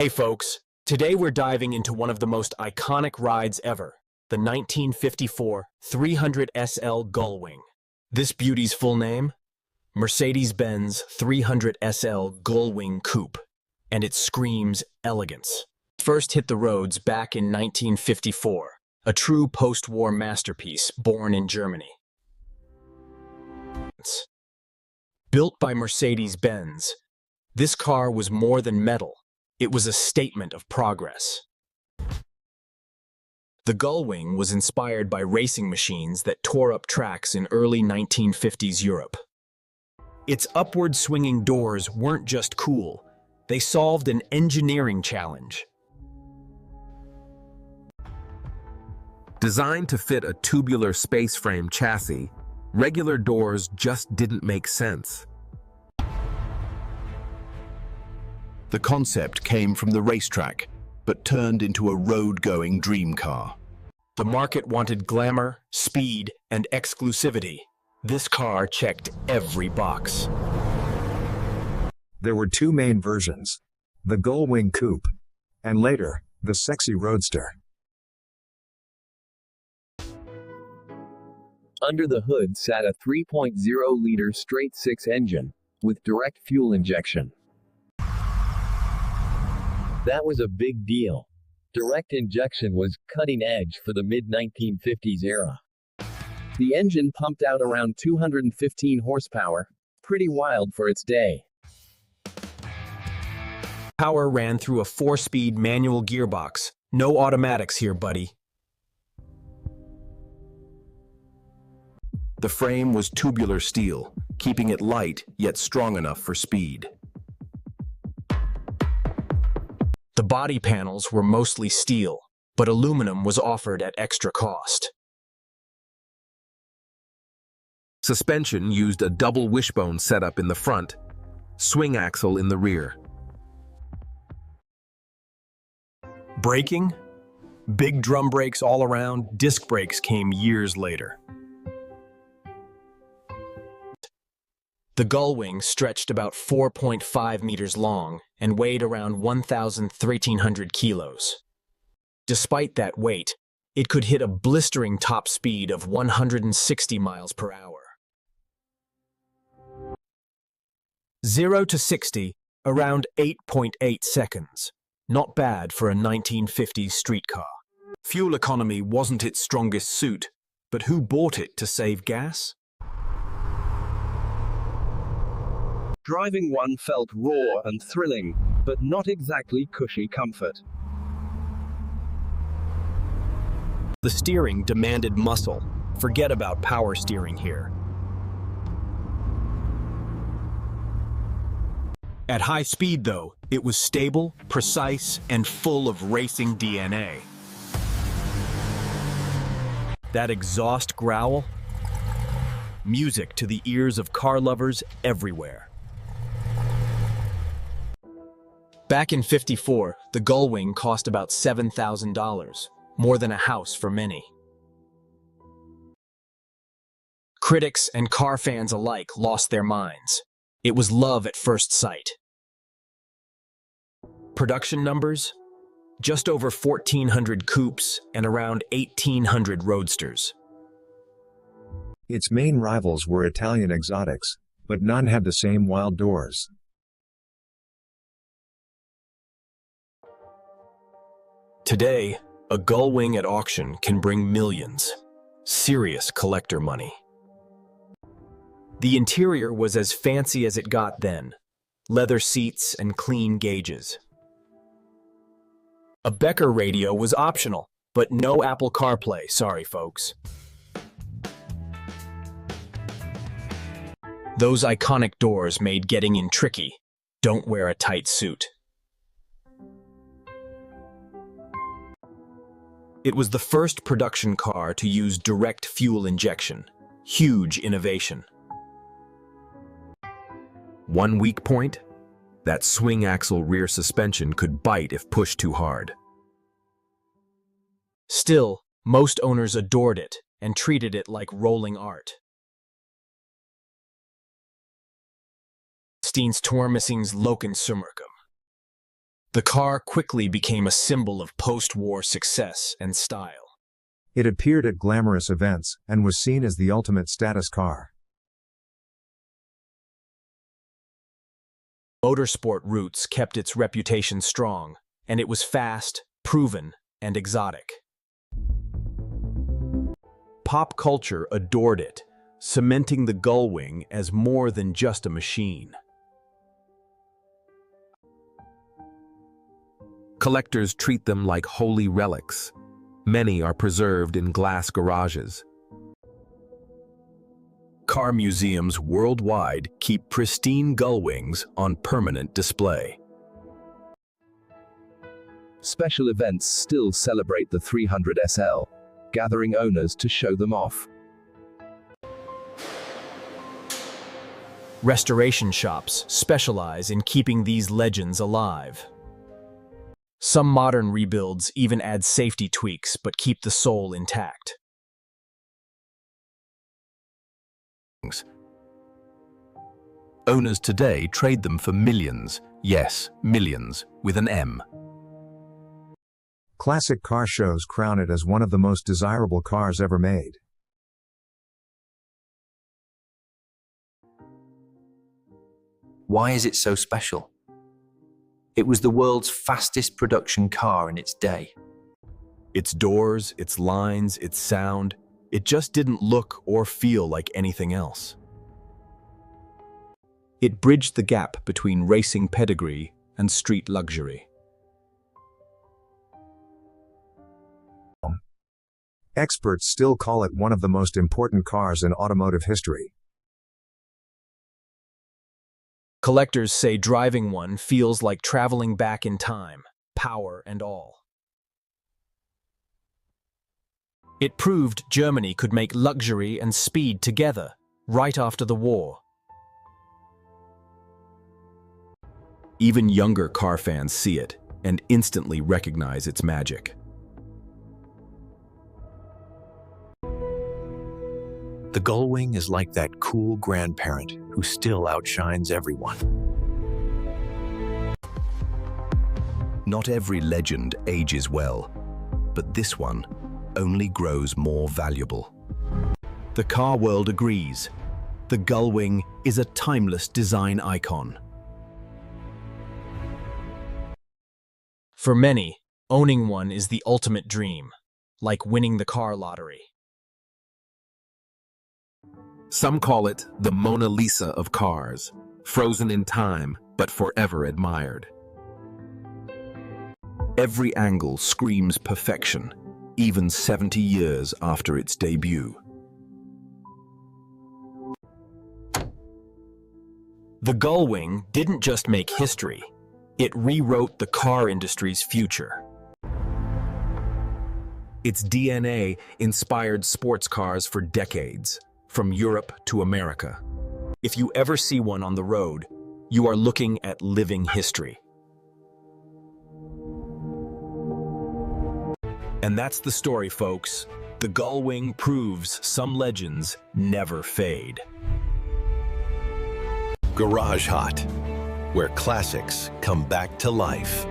Hey folks, today we're diving into one of the most iconic rides ever, the 1954 300SL Gullwing. This beauty's full name? Mercedes-Benz 300SL Gullwing Coupe, and it screams elegance. First hit the roads back in 1954, a true post-war masterpiece born in Germany. Built by Mercedes-Benz, this car was more than metal. It was a statement of progress. The Gullwing was inspired by racing machines that tore up tracks in early 1950s Europe. Its upward swinging doors weren't just cool, they solved an engineering challenge. Designed to fit a tubular space frame chassis, regular doors just didn't make sense. The concept came from the racetrack, but turned into a road-going dream car. The market wanted glamour, speed, and exclusivity. This car checked every box. There were two main versions, the Gullwing Coupe, and later, the sexy Roadster. Under the hood sat a 3.0-liter straight-six engine, with direct fuel injection. That was a big deal. Direct injection was cutting edge for the mid-1950s era. The engine pumped out around 215 horsepower, pretty wild for its day. Power ran through a 4-speed manual gearbox. No automatics here, buddy. The frame was tubular steel, keeping it light yet strong enough for speed. The body panels were mostly steel, but aluminum was offered at extra cost. Suspension used a double wishbone setup in the front, swing axle in the rear. Braking? Big drum brakes all around. Disc brakes came years later. The Gullwing stretched about 4.5 meters long and weighed around 1,300 kilos. Despite that weight, it could hit a blistering top speed of 160 miles per hour. 0 to 60, around 8.8 seconds. Not bad for a 1950s street car. Fuel economy wasn't its strongest suit, but who bought it to save gas? Driving one felt raw and thrilling, but not exactly cushy comfort. The steering demanded muscle. Forget about power steering here. At high speed, though, it was stable, precise, and full of racing DNA. That exhaust growl? Music to the ears of car lovers everywhere. Back in '54, the Gullwing cost about $7,000, more than a house for many. Critics and car fans alike lost their minds. It was love at first sight. Production numbers? Just over 1,400 coupes and around 1,800 roadsters. Its main rivals were Italian exotics, but none had the same wild doors. Today, a Gullwing at auction can bring millions. Serious collector money. The interior was as fancy as it got then. Leather seats and clean gauges. A Becker radio was optional, but no Apple CarPlay, sorry folks. Those iconic doors made getting in tricky. Don't wear a tight suit. It was the first production car to use direct fuel injection. Huge innovation. One weak point? That swing axle rear suspension could bite if pushed too hard. Still, most owners adored it and treated it like rolling art. Steen's Tormissing's Lokensumerkum. The car quickly became a symbol of post-war success and style. It appeared at glamorous events and was seen as the ultimate status car. Motorsport roots kept its reputation strong, and it was fast, proven, and exotic. Pop culture adored it, cementing the Gullwing as more than just a machine. Collectors treat them like holy relics. Many are preserved in glass garages. Car museums worldwide keep pristine Gullwings on permanent display. Special events still celebrate the 300SL, gathering owners to show them off. Restoration shops specialize in keeping these legends alive. Some modern rebuilds even add safety tweaks but keep the soul intact. Owners today trade them for millions, yes, millions, with an M. Classic car shows crown it as one of the most desirable cars ever made. Why is it so special? It was the world's fastest production car in its day. Its doors, its lines, its sound, it just didn't look or feel like anything else. It bridged the gap between racing pedigree and street luxury. Experts still call it one of the most important cars in automotive history. Collectors say driving one feels like traveling back in time, power and all. It proved Germany could make luxury and speed together, right after the war. Even younger car fans see it and instantly recognize its magic. The Gullwing is like that cool grandparent who still outshines everyone. Not every legend ages well, but this one only grows more valuable. The car world agrees. The Gullwing is a timeless design icon. For many, owning one is the ultimate dream, like winning the car lottery. Some call it the Mona Lisa of cars, frozen in time but forever admired. Every angle screams perfection, even 70 years after its debut. The Gullwing didn't just make history, it rewrote the car industry's future. Its DNA inspired sports cars for decades, from Europe to America. If you ever see one on the road, you are looking at living history. And that's the story, folks. The Gullwing proves some legends never fade. Garage Hot, where classics come back to life.